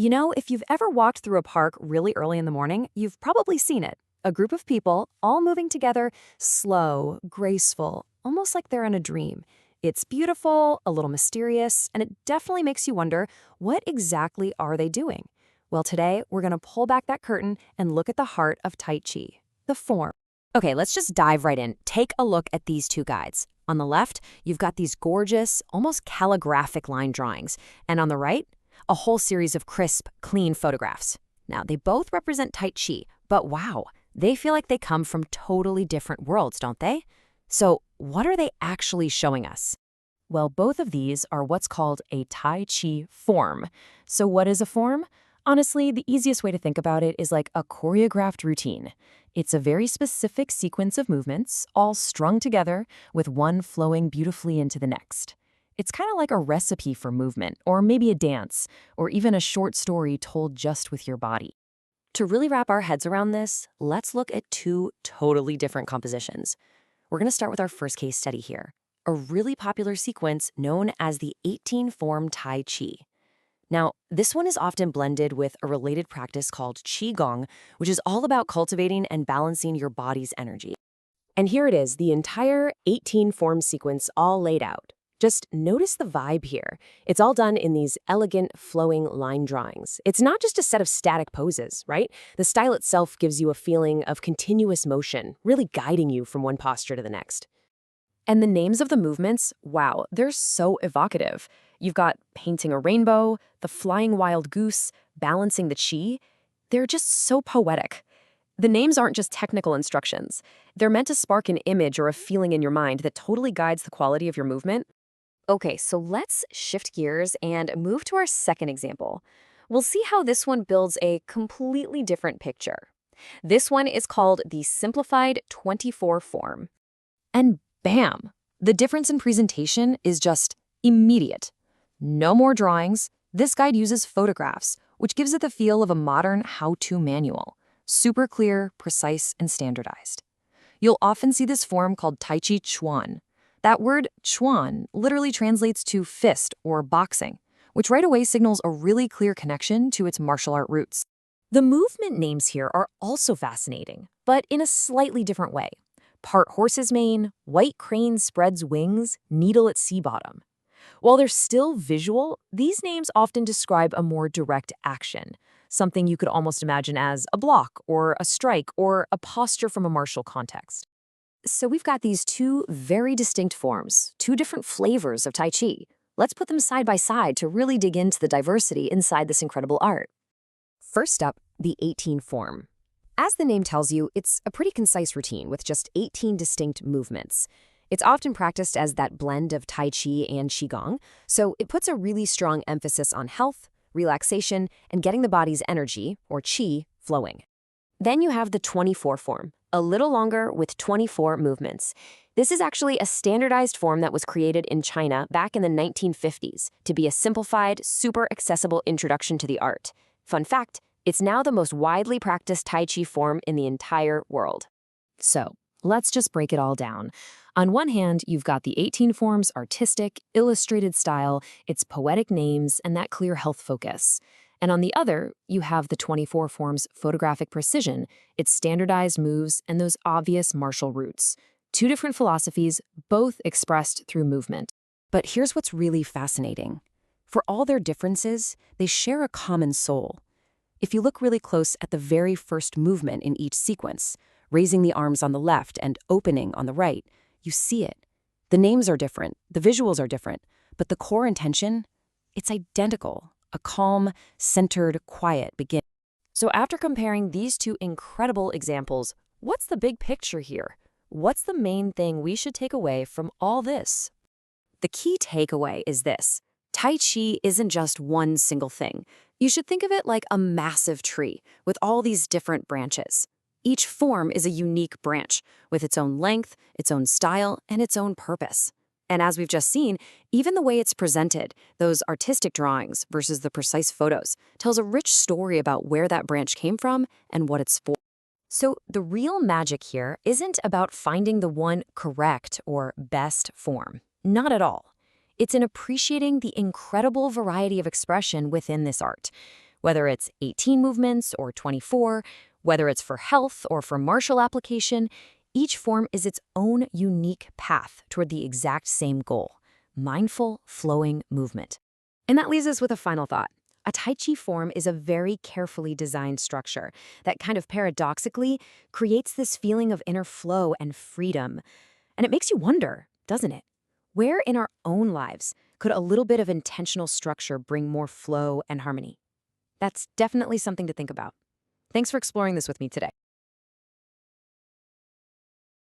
If you've ever walked through a park really early in the morning, you've probably seen it. A group of people all moving together, slow, graceful, almost like they're in a dream. It's beautiful, a little mysterious, and it definitely makes you wonder, what exactly are they doing? Well, today we're going to pull back that curtain and look at the heart of Tai Chi, the form. Okay, let's just dive right in. Take a look at these two guides. On the left, you've got these gorgeous, almost calligraphic line drawings, and on the right, a whole series of crisp, clean photographs. Now, they both represent Tai Chi, but wow, they feel like they come from totally different worlds, don't they? So, what are they actually showing us? Well, both of these are what's called a Tai Chi form. So, what is a form? Honestly, the easiest way to think about it is like a choreographed routine. It's a very specific sequence of movements, all strung together, with one flowing beautifully into the next. It's kind of like a recipe for movement, or maybe a dance, or even a short story told just with your body. To really wrap our heads around this, let's look at two totally different compositions. We're going to start with our first case study here, a really popular sequence known as the 18-form Tai Chi. Now, this one is often blended with a related practice called Qigong, which is all about cultivating and balancing your body's energy. And here it is, the entire 18-form sequence all laid out. Just notice the vibe here. It's all done in these elegant, flowing line drawings. It's not just a set of static poses, right? The style itself gives you a feeling of continuous motion, really guiding you from one posture to the next. And the names of the movements, wow, they're so evocative. You've got painting a rainbow, the flying wild goose, balancing the chi. They're just so poetic. The names aren't just technical instructions. They're meant to spark an image or a feeling in your mind that totally guides the quality of your movement. Okay, so let's shift gears and move to our second example. We'll see how this one builds a completely different picture. This one is called the simplified 24 form. And bam! The difference in presentation is just immediate. No more drawings. This guide uses photographs, which gives it the feel of a modern how-to manual. Super clear, precise, and standardized. You'll often see this form called Tai Chi Chuan. That word Chuan literally translates to fist or boxing, which right away signals a really clear connection to its martial art roots. The movement names here are also fascinating, but in a slightly different way. Part horse's mane, white crane spreads wings, needle at sea bottom. While they're still visual, these names often describe a more direct action, something you could almost imagine as a block or a strike or a posture from a martial context. So we've got these two very distinct forms, two different flavors of Tai Chi. Let's put them side by side to really dig into the diversity inside this incredible art. First up, the 18 form. As the name tells you, it's a pretty concise routine with just 18 distinct movements. It's often practiced as that blend of Tai Chi and Qigong, so it puts a really strong emphasis on health, relaxation, and getting the body's energy, or Qi, flowing. Then you have the 24 form, a little longer with 24 movements. This is actually a standardized form that was created in China back in the 1950s to be a simplified, super accessible introduction to the art. Fun fact, it's now the most widely practiced Tai Chi form in the entire world. So, let's just break it all down. On one hand, you've got the 18 form's artistic, illustrated style, its poetic names, and that clear health focus. And on the other, you have the 24 form's photographic precision, its standardized moves, and those obvious martial roots. Two different philosophies, both expressed through movement. But here's what's really fascinating. For all their differences, they share a common soul. If you look really close at the very first movement in each sequence, raising the arms on the left and opening on the right, you see it. The names are different, the visuals are different, but the core intention, it's identical. A calm, centered, quiet begin. So after comparing these two incredible examples, what's the big picture here? What's the main thing we should take away from all this? The key takeaway is this. Tai Chi isn't just one single thing. You should think of it like a massive tree with all these different branches. Each form is a unique branch with its own length, its own style, and its own purpose. And as we've just seen, even the way it's presented, those artistic drawings versus the precise photos, tells a rich story about where that branch came from and what it's for. So the real magic here isn't about finding the one correct or best form. Not at all. It's in appreciating the incredible variety of expression within this art. Whether it's 18 movements or 24, whether it's for health or for martial application, each form is its own unique path toward the exact same goal: mindful, flowing movement. And that leaves us with a final thought. A Tai Chi form is a very carefully designed structure that kind of paradoxically creates this feeling of inner flow and freedom. And it makes you wonder, doesn't it? Where in our own lives could a little bit of intentional structure bring more flow and harmony? That's definitely something to think about. Thanks for exploring this with me today.